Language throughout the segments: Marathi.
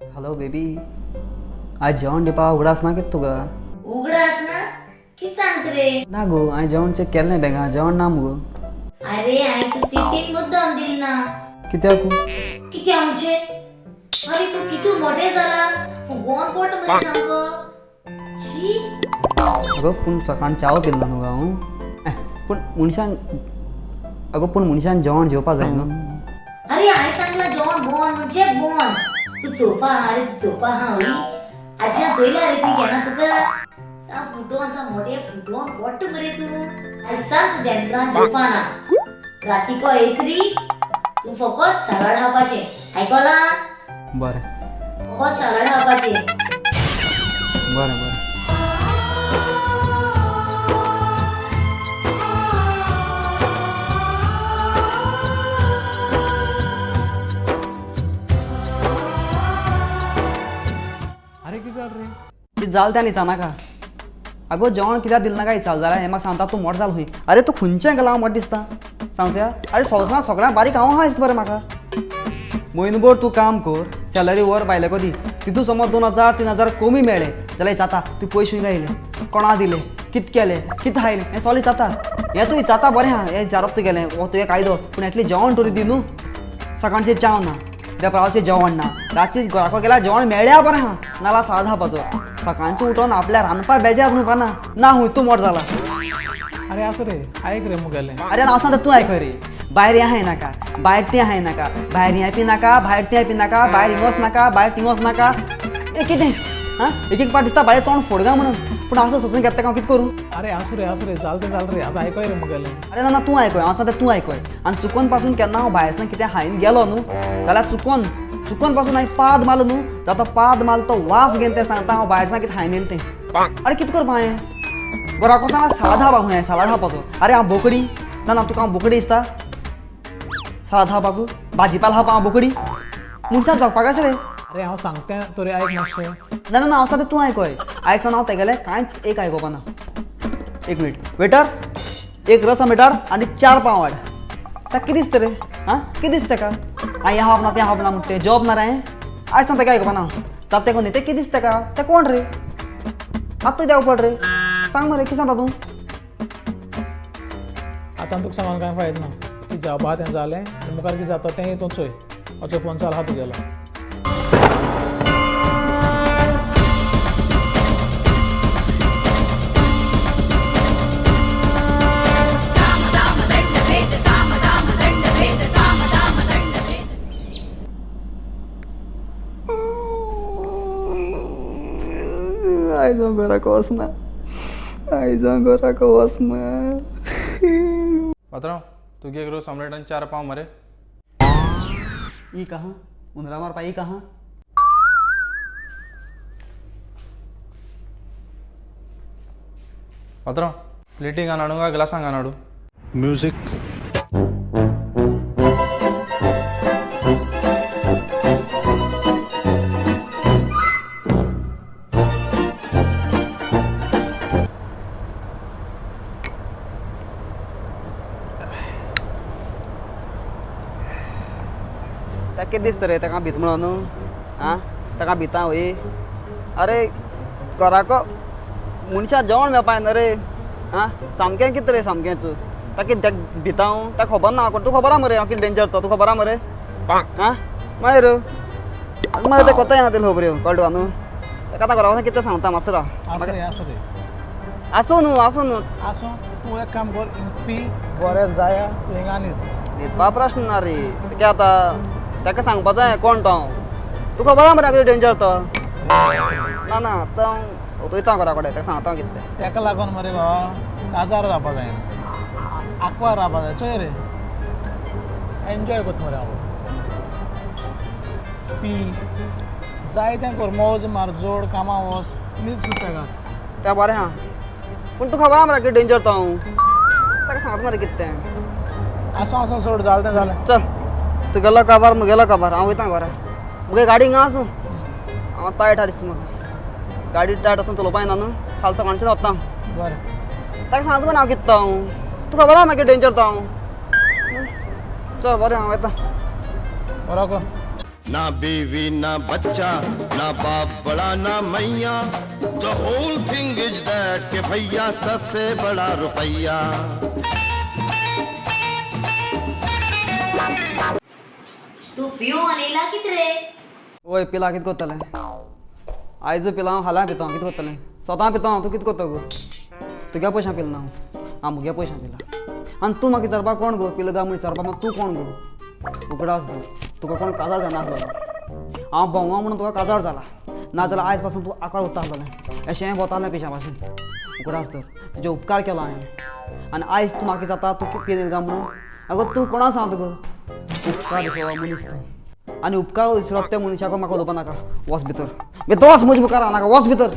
हॅलो बेबी, आज जेवण दिवपा उगडास ना कित तुका? उगडास ना की सांगत रे. ना गो, हांवें जेवण चेक केलें नाही बेगा, जेवण ना मुगो. अरे हांवें तू टिफिन मुद्दाम दिल ना. कित्याक? किती आमचे? अरे तू किती मोठे जाला, फुगोन पोट मध्ये सामको. शी. अगो पूण सकाळ चाव पिल्ला न्हू हांव. पूण मनशान जेवण जेवपा जाय न्हू. अरे हांवें सांगला जेवण बोन म्हणजे बोन. तू चोपा हा रे, तू चोपा हा होई. आरशा चोयला रे तू केना तुका. सा फुटोन सा मोठे फुटोन पोट मरे तू. आज सांग तू देंट्रान जेवपा ना. रातीको येतरी तू फकत सलाड खावपाचे. आयकला? बरें फकत सलाड खावपाचे. बरें बरें. अरे किती जाल रे? ती जाल त्या न्हिचा नाका. आगो जेवण कित्याक दिलें नाका विचार जाल्यार हें म्हाका सांगता तूं मोठ जाल खंय. अरे तूं खंयच्यान गेला हांव मोठ दिसता सांगच्या. अरे सगळ्यांत बारीक हांव आहा दिसता बरें म्हाका. म्हयनोभर तूं काम कर, सॅलरी वर बायलेको दी. तितून समज 2000-3000 कमी मेळ्ळे जाल्यार जाता. तूं पयशे खंय गायले, कोणा दिले, कित केलें, कित खायलें, हें सगळें जाता. हें तूं विचारता बरें आहा, हें विचारप तुगेलें हो तुवें कायदो. पूण एटलीस्ट जेवण तरी दी न्हू. सकाळचें चाव ना, देपरावचें जेवण ना, रातचें घराको गेल्यार जेवण मेळ्ळ्या बरें आहा, नाल्यार साद खावपाचो. सकाळचें उठोन आपल्या रांदपा बेजार न्हू ना. ना हूंय तूं मोठ जाला. अरे असं रे, ऐक रे मुगेले. अरे हांव सांगता तूं आयकय रे. भायर हें हाय नाका, भायर तें हाय नाका, भायर हें पी नाका, भायर तें पी नाका, भायर हिंग नाका, भायर थिंग नाका. हें कितें हां? एक पाट दिसता भायर तोंड फोडगा म्हणून. पूण असं सोचून घेता हांव कितें करूं? अरे असू रे चाल रे आता ऐकय रे मुगेले. अरे ना तूं आयकय, हांव सांगता तूं आयकय. आनी चुकोन पासून केन्ना हांव भायरसान कितें खायन गेलो न्हू जाल्यार चुकोन पासून हांवें पाद मारलो न्हू जाता पाद मारलो तो वास घेवन तें सांगता हांव भायरसान कितें खायन येयलें तें. अरे कितें करपा हांवें? बरो आको सांग सालाद खावपाक खंय सालाद खावपाचो. अरे हांव बोकडी ना तुका हांव बोकडी दिसता सालाद खावपाक, भाजीपाल खावपाक हांव बोकडी. मनशान जगपाक अशें रे. अरे हांव सांगतें तरी ऐक मातशें. ना हांव सांगता तूं आयकय. आयसान हांव तेगेलें कांयच एक आयकोपा ना. एक मिनीट वेटर, एक रस मीटर आनी 4 पाव वाड. ताका कितें दिसता रे? हां कितें दिसता ताका? हांव हें खावप ना तें खावप ना म्हणटा तें जॉब ना रे. आयज सांग तेका आयकोपा ना. जाता तें कोण तें कितें दिसता ताका? तें कोण रे? आतां देंव पड रे. सांग मरे कितें सांगता तूं? आतां तुका सांगून कांय फायद ना. कितें जावपा तें जालें आनी मुखार कितें जाता तें तूं चोय. असो फोन चाल हा तुगेलो. आयज हांव घराको वचना. आयज हांव घराको वचना. पात्रांव तुगे एक रोज ऑमलेट आनी 4 पाव मरे. ई कहाँ उंदरा मारपा ई कहाँ? पात्रांव प्लेटींग घालून हाडूं काय ग्लासांक घालून हाडूं? म्यूजिक ताका कितें दिसता रे ताका भित म्हणून आं ताका भिता हय. अरे घराको मनशाक जेवण मेळपा ना रे. आं सामकें कितें रे सामकेंच. ताका कितें भिता हांव ताका खबर ना. तूं खबर आहा मरे हांव कितें डेंजर तो तूं खबर आहा मरे. आं मागीर मागीर तें कोताय ना तें खबऱ्यो कळटा न्हू. ताका आतां घरा वचून कितें सांगता मातसो राव. असं रे आसूं न्हू आसूं तूं एक काम कर पी बरें जाया तूं हिंगा न्ही. न्हिदपा प्रश्न ना रे. तें आतां ताका सांगपा जाय कोण तो हांव. तूं खबर आहा मरे कितें डेंजर तो. ना आतां हांव वयता घरा कडेन ताका सांगता हांव कितें तें. तेका लागून मरे बाबा काजार जावपा जायना. आकवार रावपा जाय चोय रे. एन्जॉय करता मरे हांव. पी जाय तें कर मौज मार जोड कामा वच न्हीद सुसेगाद. तें बरें आहा. पूण तूं खबर आहा मरे कितें डेंजर तो हांव. ताका सांगता मरे कितें तें. आसूं सोड जालें तें जालें. चल तुगेलो काबार म्हगेलो काबार हांव वयता घरा. मुगे गाडी हिंगा आसूं. हांव टायट आहा दिसता म्हाका. गाडी टायट आसून चलोवपा येना न्हू. फाल्यां सकाळचें वता. बरें ताका सांगता मरे हांव कितें तो हांव. तूं खबर आहा मागीर डेंजर तो हांव. चल बरें हांव येता. बरो कर. ना बीवी ना बच्चा ना बाप बड़ा ना मैया the whole thing is that के भैया सबसे बड़ा रुपया तू पियो अनेला कितरे ओय पिला कित कोतले आयजो पिला हाला पिता कित कोतले स्वतः पिता तू कित कोतो गो तुझ्या पैसा पिल ना हांव मुगे पैसा पिला आनी तू म्हाका विचारपाक कोण गो पिलगा म्हूण विचारपाक म्हाका तू कोण गो उगडा आसता तुका कोण काजार जायना आसलो हांव भोंववा म्हणून तुका काजार जाला नाजाल्यार आयज पासून तूं आकार उत्ता आसलोलें अशें वतालें पिशा भाशेन उगडा आसता तुजे उपकार केलो हांवें आनी आयज तूं म्हाका जाता तूं पिलगा म्हणून अगो तूं कोणा सांगता गो उपकार विसरवा मनीस तूं आनी उपकार विसरप त्या मनशाक म्हाका उलोवपा नाका वच भितर वच म्हज्या मुखार नाका वच भितर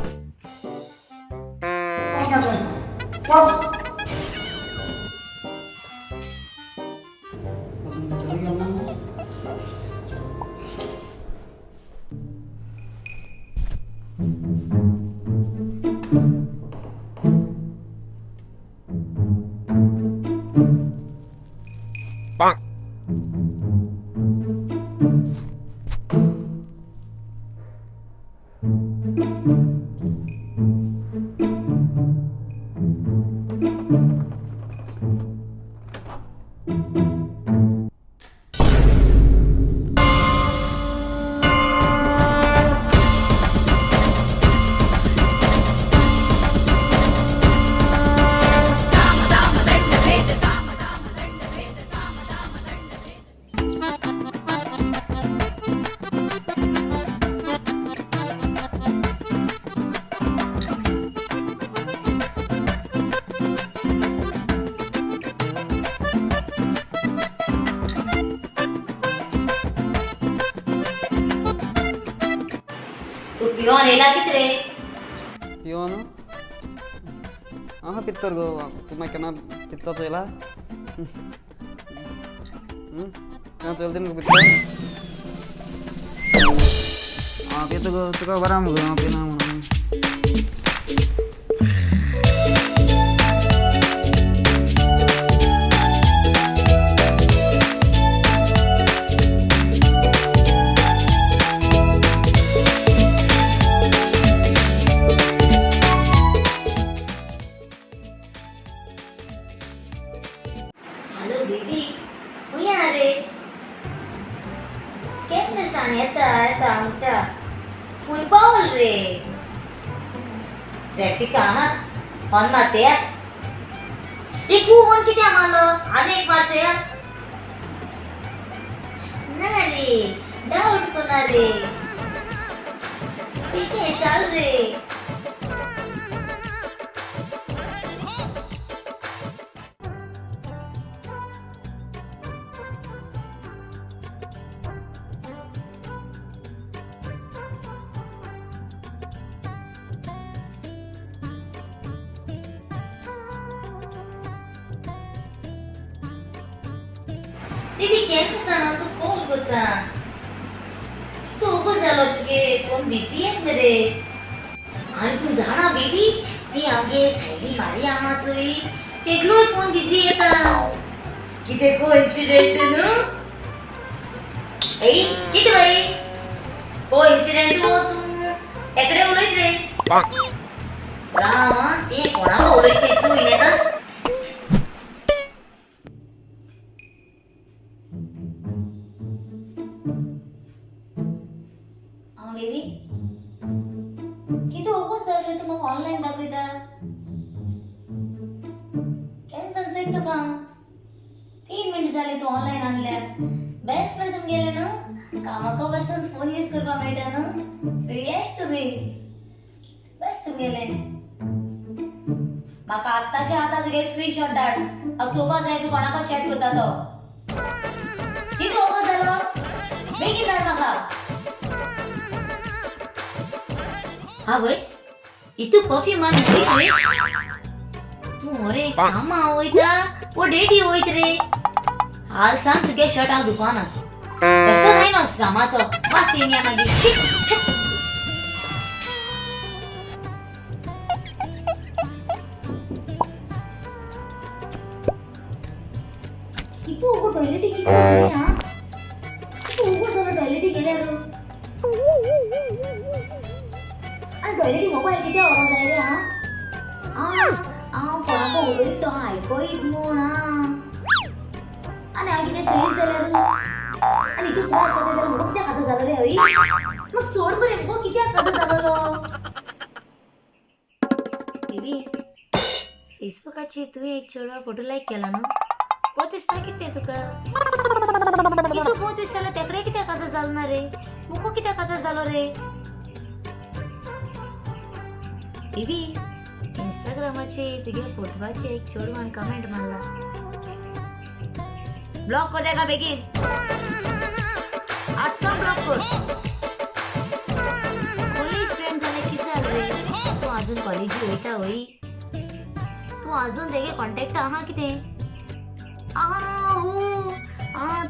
तू पियो अनेला कितरे पियो न्हू हां पित्तर गो तूं म्हाका केन्ना पित्ता चोयला केन्ना चोयला ती म्हाका पित्तर हां पिता गो तुका बरा मुगो हांव पिना म्हणून हेलो दीदी हुई आ रे केतने सान येता येता म्हणटा खूंय पावल रे ट्रॅफिक आहात हॉर्न मारचे एक हॉर्न कित्या मारलो आनी एक मारचे ना रे डाऊट कोना रे किती चाल रे दीदी केंत सांग तू कोण गोता तू उगो जालो तुगे फोन बिझी आहे मरे आणि तू जाणा बेबी ती आमगे सायडी मारी आहा चोई तेगलोय फोन बिझी येता किते कोइन्सिडेंट न्हू ए किते बाई कोइन्सिडेंट हो तू एकडे उलयत रे रामा ते कोणाला उलयते चोई येता बेबी किती ओपो सर तू मग ऑनलाइन दाखवता कॅन्सल जाईल तुका 3 मिनिट झाले तू ऑनलाइन आणल्या बेस्ट फ्रेंड तुम गेले ना कामाका बसून फोन यूज करपा मेळटा ना फ्री आहेस तुम्ही बेस्ट तुम गेले म्हाका आत्ताच्या आता तुगे स्क्रीनशॉट धाड हांव सोफा जाय तू कोणाका चॅट करता तो किती ओपो झालो बेगीन धाड म्हाका आवयस इतू परफ्यूम आनी रे तू अरे कामा वयता ओ डेटी वयत रे हाल सांग तुगे शर्ट हांव दुकानात तसो नाही ना कामाचो वास येनिया मागीर इतू ओगो टॉयलेटी किती हा तू ओगो जरा टॉयलेटी गेल्यार टॉयलेट मोबाईल किती आवाज आहे रे कोणाक उलयत तो आयकोयत म्हूण आनी हांव कितें चोयत जाल्यार आनी तूं त्रास जाता जाल्यार मुगो कित्याक खातो जालो रे हय मग सोड बरें मुगो कित्याक खातो जालो बेबी फेसबुकाचेर तुवें एक चेडवा फोटो लायक केला न्हू पोत दिसता कितें तुका तूं पोत दिसता जाल्यार तेकडे कित्याक खातो जालो ना रे मुको कित्याक खातो जालो रे बेबी इंस्टाग्रामाचेर तुगे फोटवाचेर एक चेडवान कमेंट मारला ब्लॉक कर तेका बेगीन आत्ता ब्लॉक कर कॉलेज फ्रेंड जाल्यार कितें जालें रे तूं आजून कॉलेजी वयता वय तूं आजून तेगे कॉन्टेक्ट आहा कितें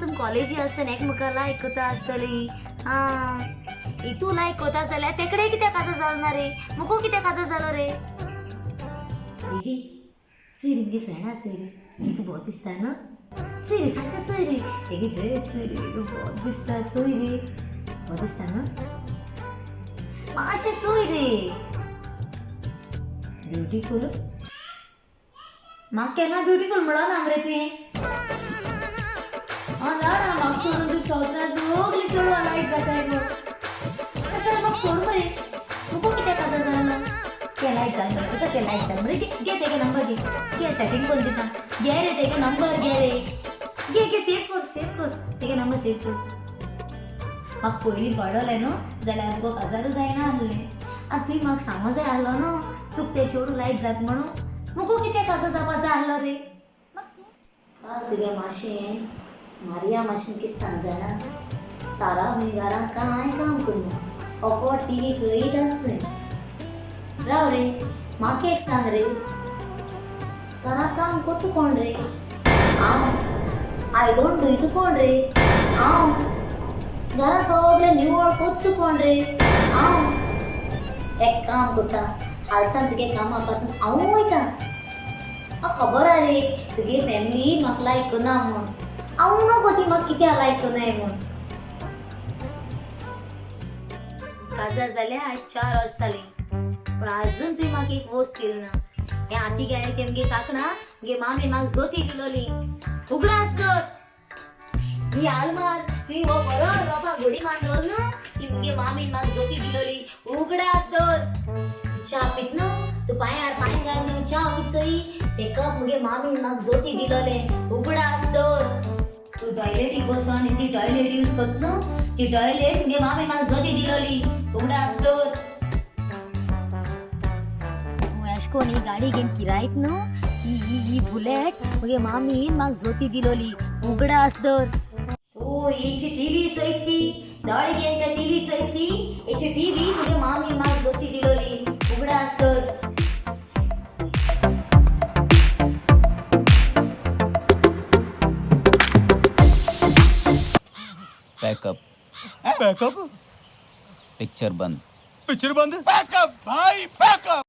तुम कॉलेजी आसतना एकमेका लायक करता आसतली तूं लायक करता जाल्यार तेकडे कित्याक खातो जालो ना रे मुको कित्याक खातो जालो रे बेगी चोय रे मुगे फ्रेंडा चोय रे तूं बहुत दिसता न्हू चोय रे सारका चोय रे तेगे ड्रेस चोय रे तूं बहुत दिसता चोय रे बहुत दिसता न्हू मातशें चोय रे ब्युटिफूल म्हाका केन्ना ब्युटिफूल म्हणो ना मरे तुवें जाणा म्हाका सोडून तुका संवसारान सगळीं चेडवां लायक जाताय गो तशें म्हाका सोड मरे मुको कित्याक खातो जालो ते लायक जाल मरे तुका ते लायक जाल मरे घे तेगे नंबर घे सेटिंग करून दिता घे रे तेगे नंबर घे रे घे सेव कर तेगे नंबर सेव कर म्हाका पयलीं कळलें न्हू जाल्यार तुका काजारू जायना आसलें आतां तुवें म्हाका सांगो जाय आसलो न्हू तुका ते चेडूं लायक जाता म्हणून मुको कित्याक काजो जावपा जाय आसलो रे तुगे मातशें मारिया मातशें कितें सांग जाणा सारा खंय घरां कांय काम करना फकत टीव्ही चोयत आसतलें राव रे म्हाका एक सांग रे घरां काम कोत्तू कोण रे हांव आय डोंट डू तूं कोण रे हांव घरां सगळें निवळ कोत्तू कोण रे हांव एक काम करता हालसान तुगे कामा पासून हांव वयता म्हाका खबर आहा रे तुगे फॅमिली म्हाका लायक करना म्हूण हांव नको ती म्हाका कित्याक लायक करनाय म्हूण काजार जाल्यार आज 4 वर्स जालीं पूण आजून तुवें म्हाका एक वस्त केली ना हें आती गेलें तें मुगे काकणा मुगे मामी म्हाका जोती दिलोली उगडा आसत ही आलमार तुवें हो बरो रोपा घोडी मान दवर न्हू ती मुगे मामीन म्हाका जोती दिलोली उगडा आसत चा पित न्हू तूं पांयार पांय घालून चा पिचोई ते कप मुगे मामीन म्हाका जोती दिलोले उगडा आसत तूं टॉयलेटीक बसो आनी ती टॉयलेट यूज करत न्हू ती टॉयलेट मुगे मामीन म्हाका जोती दिलोली उगडा आसत अशें करून ही गाडी घेवन किरायत न्हू ही बुलेट मुगे मामीन म्हाका जोती दिलोली उगडा आसत ओ हेची टीव्ही चोयती दोळे घेवन काय टीव्ही चोयती हेची टीव्ही मुगे मामीन म्हाका जोती दिलोली उगडा आसत पैकअप पिक्चर बंद बैकअप भाई बैकअप